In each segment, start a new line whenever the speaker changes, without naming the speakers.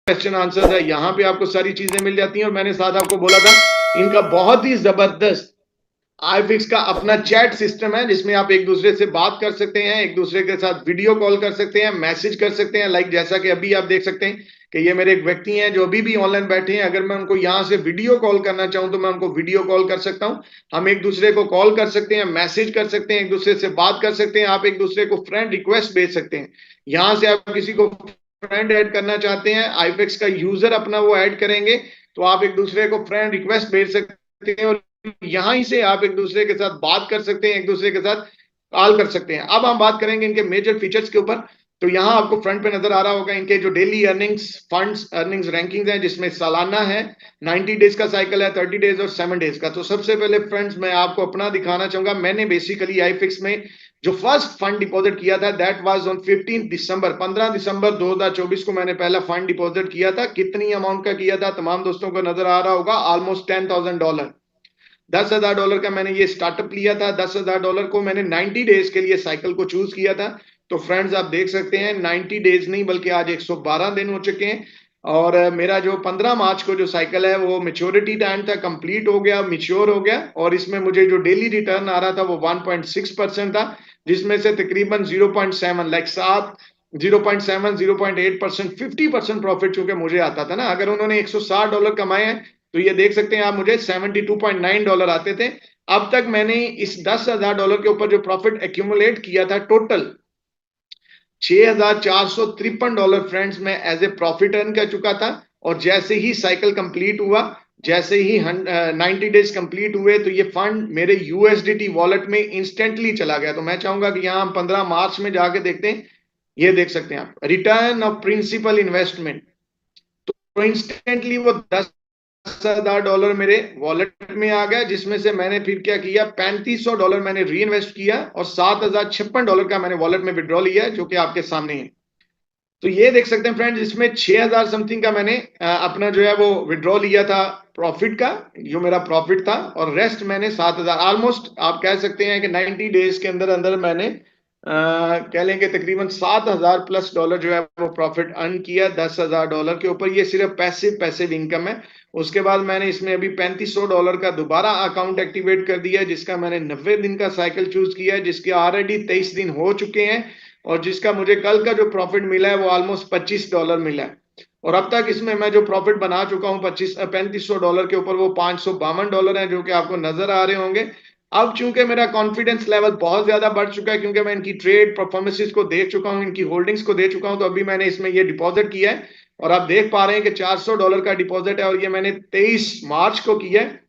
Question answer है, यहाँ पे आपको सारी चीजें मिल जाती हैं। और मैंने साथ आपको बोला था इनका बहुत ही जबरदस्त iFix का अपना चैट सिस्टम है, जिसमें आप एक दूसरे से बात कर सकते हैं, एक दूसरे के साथ वीडियो कॉल कर सकते हैं, मैसेज कर सकते हैं। लाइक जैसा कि अभी आप देख सकते हैं कि ये मेरे एक व्यक्ति हैं जो अभी भी ऑनलाइन बैठे हैं। अगर मैं उनको यहाँ से वीडियो कॉल करना चाहूँ तो मैं उनको वीडियो कॉल कर सकता हूँ। हम एक दूसरे को कॉल कर सकते हैं, मैसेज कर सकते हैं, एक दूसरे से बात कर सकते हैं। आप एक दूसरे को फ्रेंड रिक्वेस्ट भेज सकते हैं। यहाँ से आप किसी को फ्रेंड ऐड करना चाहते हैं, iFix का यूजर अपना वो ऐड करेंगे, तो आप एक दूसरे को फ्रेंड रिक्वेस्ट भेज सकते हैं। और यहां से आप एक दूसरे के साथ बात कर सकते हैं, एक दूसरे के साथ कॉल कर सकते हैं। अब हम बात करेंगे इनके मेजर फीचर्स के ऊपर। तो यहाँ आपको फ्रंट पे नजर आ रहा होगा इनके जो daily earnings funds earnings rankings हैं, जिसमें सालाना है, 90 डेज का साइकिल है, 30 डेज और 7 डेज का। तो सबसे पहले फ्रेंड्स मैं आपको अपना दिखाना चाहूंगा। मैंने बेसिकली iFix में जो फर्स्ट फंड डिपॉजिट किया था दैट वाज ऑन 15 दिसंबर 15 दिसंबर 2024 को मैंने पहला फंड डिपॉजिट किया था। कितनी अमाउंट का किया था तमाम दोस्तों को नजर आ रहा होगा, ऑलमोस्ट $10,000। $10,000 का मैंने ये स्टार्टअप लिया था। $10,000 को मैंने 90 डेज के लिए साइकिल को चूज किया था। तो फ्रेंड्स आप देख सकते हैं 90 डेज नहीं बल्कि आज 112 दिन हो चुके हैं। और मेरा जो 15 मार्च को जो साइकिल है वो मेच्योरिटी टाइम था, कंप्लीट हो गया, मिच्योर हो गया। और इसमें मुझे जो डेली रिटर्न आ रहा था वो 1.6% था, जिसमें से तकरीबन 0.7 लाइक 0.7 0.8% 50% प्रॉफिट चूंकि मुझे आता था ना। अगर उन्होंने $160 कमाए हैं तो ये देख सकते हैं आप, मुझे $72.9 आते थे। अब तक मैंने इस $10,000 के ऊपर जो प्रॉफिट एक्यूमुलेट किया था टोटल $6,453 फ्रेंड्स में एज ए प्रॉफिट अर्न कर चुका था। और जैसे ही साइकिल कंप्लीट हुआ, जैसे ही 90 डेज कंप्लीट हुए, तो ये फंड मेरे यूएसडीटी वॉलेट में इंस्टेंटली चला गया। तो मैं चाहूंगा कि यहाँ हम 15 मार्च में जाके देखते हैं। ये देख सकते हैं आप, रिटर्न ऑफ प्रिंसिपल इन्वेस्टमेंट। तो इंस्टेंटली वो $10,000 मेरे वॉलेट में आ गया, जिसमें से मैंने फिर क्या किया, $3,500 मैंने री इन्वेस्ट किया और $7,056 का मैंने वॉलेट में विड्रॉ लिया, जो कि आपके सामने है। तो ये देख सकते हैं फ्रेंड्स, इसमें 6,000 समथिंग का मैंने अपना जो है वो विड्रॉ लिया था प्रॉफिट का, जो मेरा प्रॉफिट था। और रेस्ट मैंने 7,000, ऑलमोस्ट आप कह सकते हैं कि 90 डेज के अंदर अंदर मैंने कह लेंगे तकरीबन $7,000+ जो है वो प्रॉफिट अर्न किया $10,000 के ऊपर। ये सिर्फ पैसिव इनकम है। उसके बाद मैंने इसमें अभी $3,500 का दोबारा अकाउंट एक्टिवेट कर दिया है, जिसका मैंने 90 दिन का साइकिल चूज किया है, जिसके ऑलरेडी 23 दिन हो चुके हैं। और जिसका मुझे कल का जो प्रॉफिट मिला है वो ऑलमोस्ट $25 मिला है। और अब तक इसमें मैं जो प्रॉफिट बना चुका हूँ $3,500 के ऊपर, वो $552 है, जो कि आपको नजर आ रहे होंगे। अब चूंकि मेरा कॉन्फिडेंस लेवल बहुत ज्यादा बढ़ चुका है, क्योंकि मैं इनकी ट्रेड परफॉर्मेंसेस को देख चुका हूँ, इनकी होल्डिंग्स को देख चुका हूँ, तो अभी मैंने इसमें ये डिपॉजिट किया है। और आप देख पा रहे हैं कि $400 का डिपॉजिट है, और ये मैंने 23 मार्च को किया है।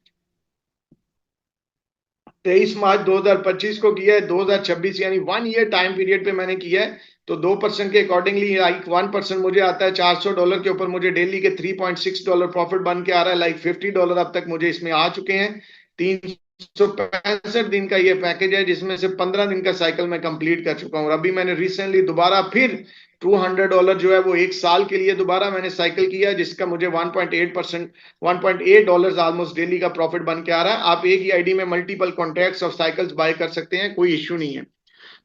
23 मार्च 2025 को किया है, 2026 यानी 1 ईयर टाइम पीरियड पे मैंने किया है। तो 2% के अकॉर्डिंगली लाइक 1% मुझे आता है। $400 के ऊपर मुझे डेली के $3.6 प्रॉफिट बन के आ रहा है। लाइक $50 अब तक मुझे इसमें आ चुके हैं। 365 दिन का ये पैकेज है, जिसमें से 15 दिन का साइकिल मैं कंप्लीट कर चुका हूँ। अभी मैंने रिसेंटली दोबारा फिर $200 जो है वो 1 साल के लिए दोबारा मैंने साइकिल किया, जिसका मुझे 1.8% $1.8 ऑलमोस्ट डेली का प्रॉफिट बन के आ रहा है। आप एक ही आईडी में मल्टीपल कॉन्ट्रैक्ट्स और साइकिल्स बाय कर सकते हैं, कोई इश्यू नहीं है।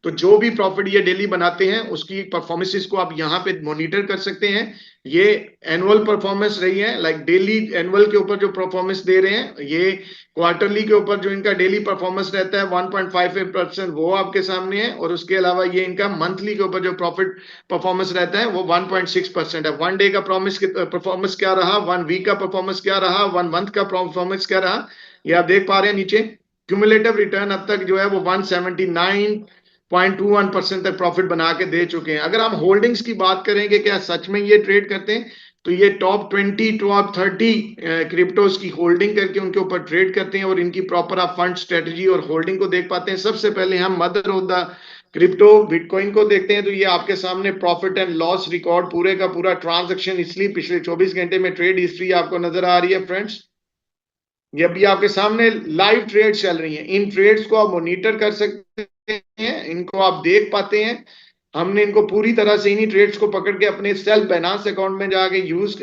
तो जो भी प्रॉफिट ये डेली बनाते हैं उसकी परफॉर्मेंसेस को आप यहाँ पे मॉनिटर कर सकते हैं। ये एनुअल परफॉर्मेंस रही है, लाइक डेली एनुअल के ऊपर जो परफॉर्मेंस दे रहे हैं, ये क्वार्टरली के ऊपर जो इनका डेली परफॉर्मेंस रहता है 1.58% वो आपके सामने है। और उसके अलावा ये इनका मंथली के ऊपर जो प्रॉफिट परफॉर्मेंस रहता है वो 1.6% है। 1 डे का परफॉर्मेंस क्या रहा, 1 वीक का परफॉर्मेंस क्या रहा, 1 मंथ का परफॉर्मेंस क्या रहा, ये आप देख पा रहे हैं नीचे। क्यूमुलेटिव रिटर्न अब तक जो है वो 179.21% तक प्रॉफिट बना के दे चुके हैं। अगर हम होल्डिंग्स की बात करें कि क्या सच में ये ट्रेड करते हैं, तो ये टॉप 30 क्रिप्टोज की होल्डिंग करके उनके ऊपर ट्रेड करते हैं। और इनकी प्रॉपर आप फंड स्ट्रेटजी और होल्डिंग को देख पाते हैं। सबसे पहले हम mother of the crypto bitcoin को देखते हैं। तो ये आपके सामने प्रॉफिट एंड लॉस रिकॉर्ड पूरे का पूरा ट्रांजैक्शन, इसलिए पिछले 24 घंटे में ट्रेड हिस्ट्री आपको नजर आ रही है फ्रेंड्स। ये अभी आपके सामने लाइव ट्रेड चल रही हैं। इन ट्रेड्स को आप मॉनिटर कर सकते हैं, इनको आप देख पाते हैं। हमने इनको पूरी तरह से इन्हीं ट्रेड्स को पकड़ के अपने सेल्फ बाइनेंस अकाउंट में जाके यूज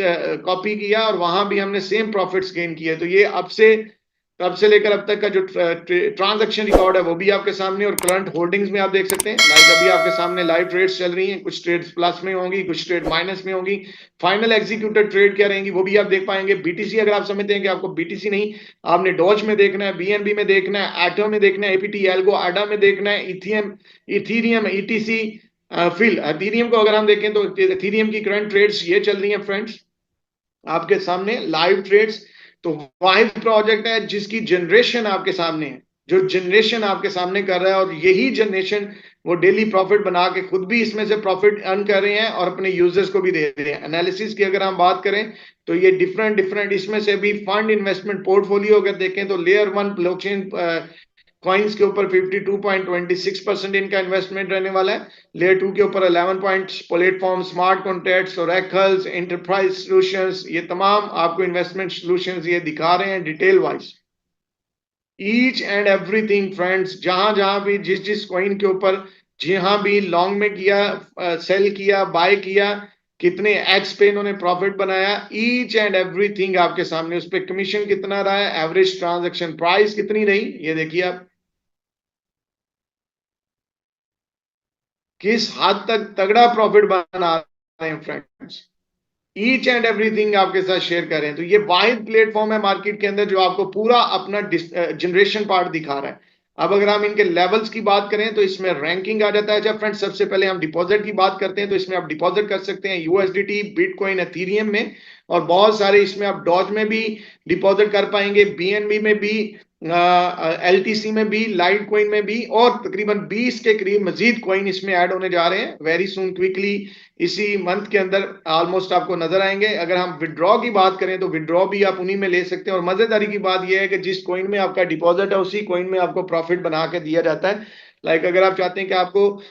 कॉपी किया, और वहां भी हमने सेम प्रॉफिट्स गेन किए। तो ये अब से तब से लेकर अब तक का जो ट्रांजैक्शन रिकॉर्ड है वो भी आपके सामने, और करंट होल्डिंग्स में आप देख सकते हैं। लाइक अभी आपके सामने लाइव ट्रेड्स चल रही हैं, कुछ ट्रेड्स प्लस में होंगी, कुछ ट्रेड माइनस में होंगी। फाइनल एग्जीक्यूटेड ट्रेड क्या रहेंगी वो भी आप देख पाएंगे। बीटीसी अगर आप समझते हैं कि आपको बीटीसी नहीं, आपने डॉज में देखना है, बीएनबी में देखना है, एटो में देखना है, एपीटी एल्गो आडा में देखना है, इथीरियम ईटीसी फिल एथीरियम को अगर हम देखें तो एथीरियम की करंट ट्रेड्स ये चल रही हैं फ्रेंड्स आपके सामने लाइव ट्रेड्स। तो वाहिद प्रोजेक्ट है जिसकी जनरेशन आपके सामने है, जो जनरेशन आपके सामने कर रहा है, और यही जनरेशन वो डेली प्रॉफिट बना के खुद भी इसमें से प्रॉफिट अर्न कर रहे हैं और अपने यूजर्स को भी दे रहे हैं। एनालिसिस की अगर हम बात करें तो ये डिफरेंट डिफरेंट इसमें से भी फंड इन्वेस्टमेंट पोर्टफोलियो अगर देखें तो लेयर 1 ब्लॉकचेन कॉइन्स के ऊपर 52.26% इनका इन्वेस्टमेंट रहने वाला है। लेयर 2 के ऊपर 11 point platform, smart contracts, oracles, enterprise solutions, ये तमाम आपको इन्वेस्टमेंट सॉल्यूशंस ये दिखा रहे हैं detail wise. Each and everything friends, जहां जहां भी जिस जिस कॉइन के ऊपर जहां भी लॉन्ग में किया, सेल किया, बाय किया, कितने एक्स पे इन्होंने प्रॉफिट बनाया, ईच एंड एवरीथिंग आपके सामने। उस पर कमीशन कितना रहा है, एवरेज ट्रांजैक्शन प्राइस कितनी रही, ये देखिए आप किस हद तक तगड़ा प्रॉफिट बना रहे हैं फ्रेंड्स। ईच एंड एवरीथिंग आपके साथ शेयर कर रहे हैं। तो ये वाहिद प्लेटफॉर्म है मार्केट के अंदर जो आपको पूरा अपना जनरेशन पार्ट दिखा रहा है। अब अगर हम इनके लेवल्स की बात करें तो इसमें रैंकिंग आ जाता है। जब फ्रेंड्स सबसे पहले हम डिपॉजिट की बात करते हैं तो इसमें आप डिपॉजिट कर सकते हैं यूएसडीटी, बिटकॉइन, एथीरियम में, और बहुत सारे इसमें आप डॉज में भी डिपॉजिट कर पाएंगे, बीएनबी में भी, एलटीसी में भी, लाइट कॉइन में भी, और तकरीबन 20 के करीब मजीद कॉइन इसमें ऐड होने जा रहे हैं वेरी सुन, क्विकली, इसी मंथ के अंदर ऑलमोस्ट आपको नजर आएंगे। अगर हम विड्रॉ की बात करें तो विड्रॉ भी आप उन्हीं में ले सकते हैं। और मजेदारी की बात यह है कि जिस कॉइन में आपका डिपॉजिट है उसी कॉइन में आपको प्रॉफिट बना के दिया जाता है। लाइक अगर आप चाहते हैं कि आपको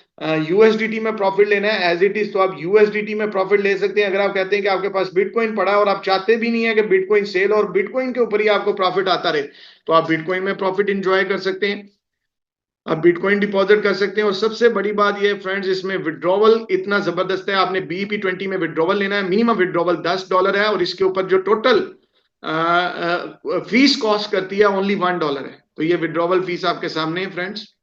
यूएसडीटी में प्रॉफिट लेना है एज इट इज, तो आप यूएसडीटी में प्रॉफिट ले सकते हैं। अगर आप कहते हैं कि आपके पास बिटकॉइन पड़ा है और आप चाहते भी नहीं है कि बिटकॉइन सेल और बिटकॉइन के ऊपर ही आपको प्रॉफिट आता रहे, तो आप बिटकॉइन में प्रॉफिट इंजॉय कर सकते हैं, आप बिटकॉइन डिपॉजिट कर सकते हैं। और सबसे बड़ी बात यह है फ्रेंड्स, इसमें विड्रॉवल इतना जबरदस्त है। आपने BEP20 में विड्रॉवल लेना है, मिनिमम विड्रॉवल $10 है, और इसके ऊपर जो टोटल फीस कॉस्ट करती है ओनली $1 है। तो ये विड्रॉवल फीस आपके सामने है फ्रेंड्स।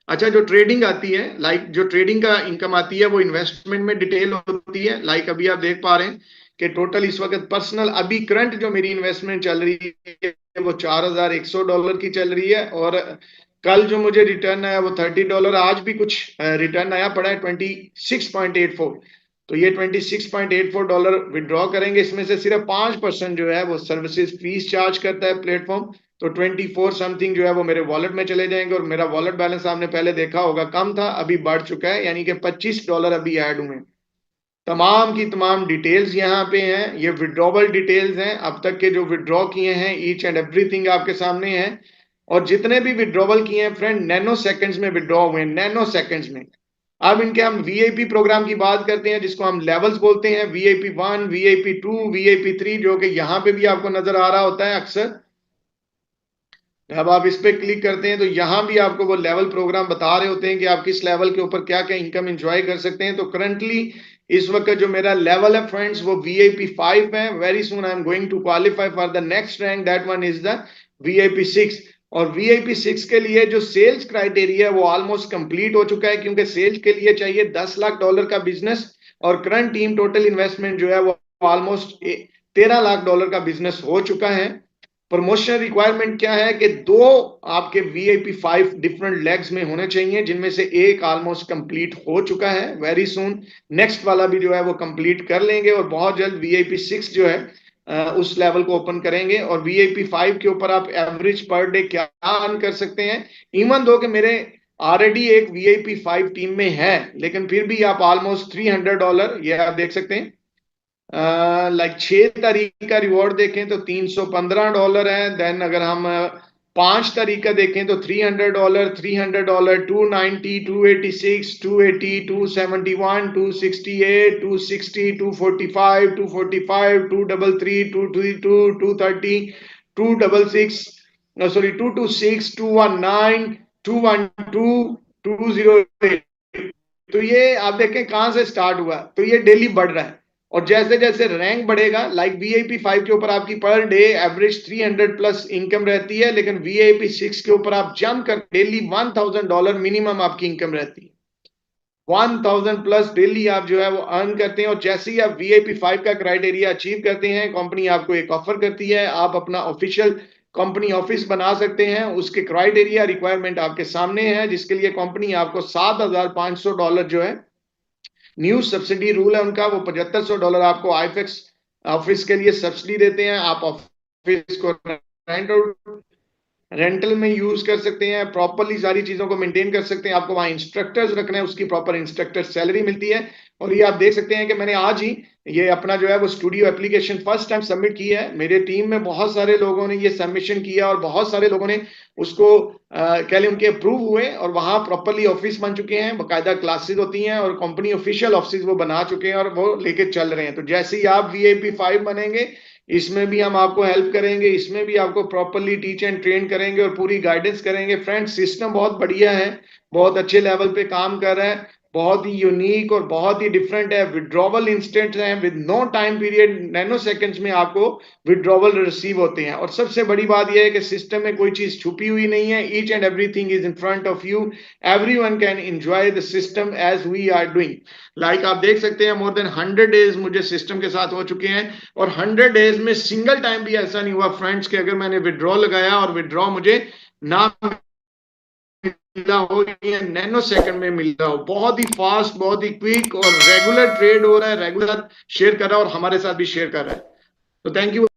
अच्छा, जो ट्रेडिंग आती है, लाइक जो ट्रेडिंग का इनकम आती है वो इन्वेस्टमेंट में डिटेल होती है। लाइक अभी आप देख पा रहे हैं कि टोटल इस वक्त पर्सनल अभी करंट जो मेरी इन्वेस्टमेंट चल रही है वो $4100 की चल रही है, और कल जो मुझे रिटर्न आया वो $30, आज भी कुछ रिटर्न आया पड़ा है 26.84। तो ये $26.84 विड्रॉ करेंगे, इसमें से सिर्फ 5% जो है वो सर्विसेज फीस चार्ज करता है प्लेटफॉर्म। तो 24 समथिंग जो है वो मेरे वॉलेट में चले जाएंगे, और मेरा वॉलेट बैलेंस आपने पहले देखा होगा कम था, अभी बढ़ चुका है, यानी कि $25 अभी ऐड हुए। तमाम की तमाम डिटेल्स यहाँ पे हैं, ये विड्रॉवल डिटेल्स हैं अब तक के जो विड्रॉ किए हैं, ईच एंड एवरीथिंग आपके सामने है। और जितने भी विड्रॉवल किए हैं फ्रेंड, नैनो सेकंड्स में विड्रॉ हुए, नैनो सेकंड्स में। अब इनके हम वीआईपी प्रोग्राम की बात करते हैं जिसको हम लेवल्स बोलते हैं, VIP1, VIP2, VIP3, जो कि यहाँ पे भी आपको नजर आ रहा होता है अक्सर। अब आप इस पे क्लिक करते हैं तो यहाँ भी आपको वो लेवल प्रोग्राम बता रहे होते हैं कि आप किस लेवल के ऊपर क्या क्या इनकम एंजॉय कर सकते हैं। तो करंटली इस वक्त जो मेरा लेवल है फ्रेंड्स वो VIP5 है। Very soon I am going to qualify for the next rank, that one is the VIP6। और VIP6 के लिए जो सेल्स क्राइटेरिया है वो ऑलमोस्ट कंप्लीट हो चुका है, क्योंकि सेल्स के लिए चाहिए $10 लाख का बिजनेस, और करंट टीम टोटल इन्वेस्टमेंट जो है वो ऑलमोस्ट $13 लाख का बिजनेस हो चुका है। प्रमोशन रिक्वायरमेंट क्या है कि 2 आपके VIP5 डिफरेंट लेग्स में होने चाहिए, जिनमें से एक ऑलमोस्ट कंप्लीट हो चुका है। वेरी सुन नेक्स्ट वाला भी जो है वो कंप्लीट कर लेंगे, और बहुत जल्द VIP6 जो है उस लेवल को ओपन करेंगे। और VIP5 के ऊपर आप एवरेज पर डे क्या अर्न कर सकते हैं, इवन दो कि मेरे ऑलरेडी एक VIP5 टीम में है, लेकिन फिर भी आप ऑलमोस्ट $300, ये आप देख सकते हैं, लाइक 6 तारीख का रिवॉर्ड देखें तो $315 है। देन अगर हम 5 तारीख का देखें तो $300, $300, $290, $286, $280, $271, $268, $260, $245, $245, $233, $232, $230, $266, सॉरी $226, $219, $212, $208। तो ये आप देखें कहां से स्टार्ट हुआ, तो ये डेली बढ़ रहा है। और जैसे जैसे रैंक बढ़ेगा, लाइक वीआईपी 5 के ऊपर आपकी per day average 300 plus income रहती है, लेकिन वीआईपी 6 के ऊपर आप जंप कर डेली $1000 मिनिमम आपकी इनकम रहती है। 1000 प्लस डेली आप जो है वो अर्न करते हैं। और जैसे ही आप वीआईपी 5 का क्राइटेरिया अचीव करते हैं, कंपनी आपको एक ऑफर करती है, आप अपना ऑफिशियल कंपनी ऑफिस बना सकते हैं। उसके क्राइटेरिया रिक्वायरमेंट आपके सामने है, जिसके लिए कंपनी आपको $7500 जो है, न्यू सब्सिडी रूल है उनका, वो $7500 आपको आईफेक्स ऑफिस के लिए सब्सिडी देते हैं। आप ऑफिस को रेंटल में यूज कर सकते हैं, प्रॉपरली सारी चीजों को मेंटेन कर सकते हैं। आपको वहां इंस्ट्रक्टर्स रखना है, उसकी प्रॉपर इंस्ट्रक्टर सैलरी मिलती है। और ये आप देख सकते हैं कि मैंने आज ही ये अपना जो है वो studio application first time submit की है। मेरे टीम में बहुत सारे लोगों ने ये सबमिशन किया और बहुत सारे लोगों ने उसको कह लें उनके अप्रूव हुए और वहां प्रॉपरली ऑफिस बन चुके हैं, बाकायदा क्लासेस होती हैं और कंपनी ऑफिशियल ऑफिस वो बना चुके हैं और वो लेके चल रहे हैं। तो जैसे ही आप वीआईपी 5 बनेंगे, इसमें भी हम आपको हेल्प करेंगे, इसमें भी आपको प्रॉपरली टीच एंड ट्रेन करेंगे और पूरी गाइडेंस करेंगे। फ्रेंड्स, सिस्टम बहुत बढ़िया है, बहुत अच्छे लेवल पे काम कर रहा है, बहुत ही यूनिक और बहुत ही डिफरेंट है। विड्रॉवल इंस्टेंट है, with no time period, nano seconds में आपको विड्रॉवल रिसीव होते हैं। और सबसे बड़ी बात यह है कि सिस्टम में कोई चीज छुपी हुई नहीं है, each and everything is in front of you, everyone can enjoy the system as we are doing. Like आप देख सकते हैं, मोर देन 100 डेज मुझे सिस्टम के साथ हो चुके हैं और 100 डेज में सिंगल टाइम भी ऐसा नहीं हुआ फ्रेंड्स कि अगर मैंने विड्रॉ लगाया और विड्रॉ मुझे ना मिला हो या नैनो सेकंड में मिला हो। बहुत ही फास्ट, बहुत ही क्विक और रेगुलर ट्रेड हो रहा है, रेगुलर शेयर कर रहा है और हमारे साथ भी शेयर कर रहा है। तो थैंक यू।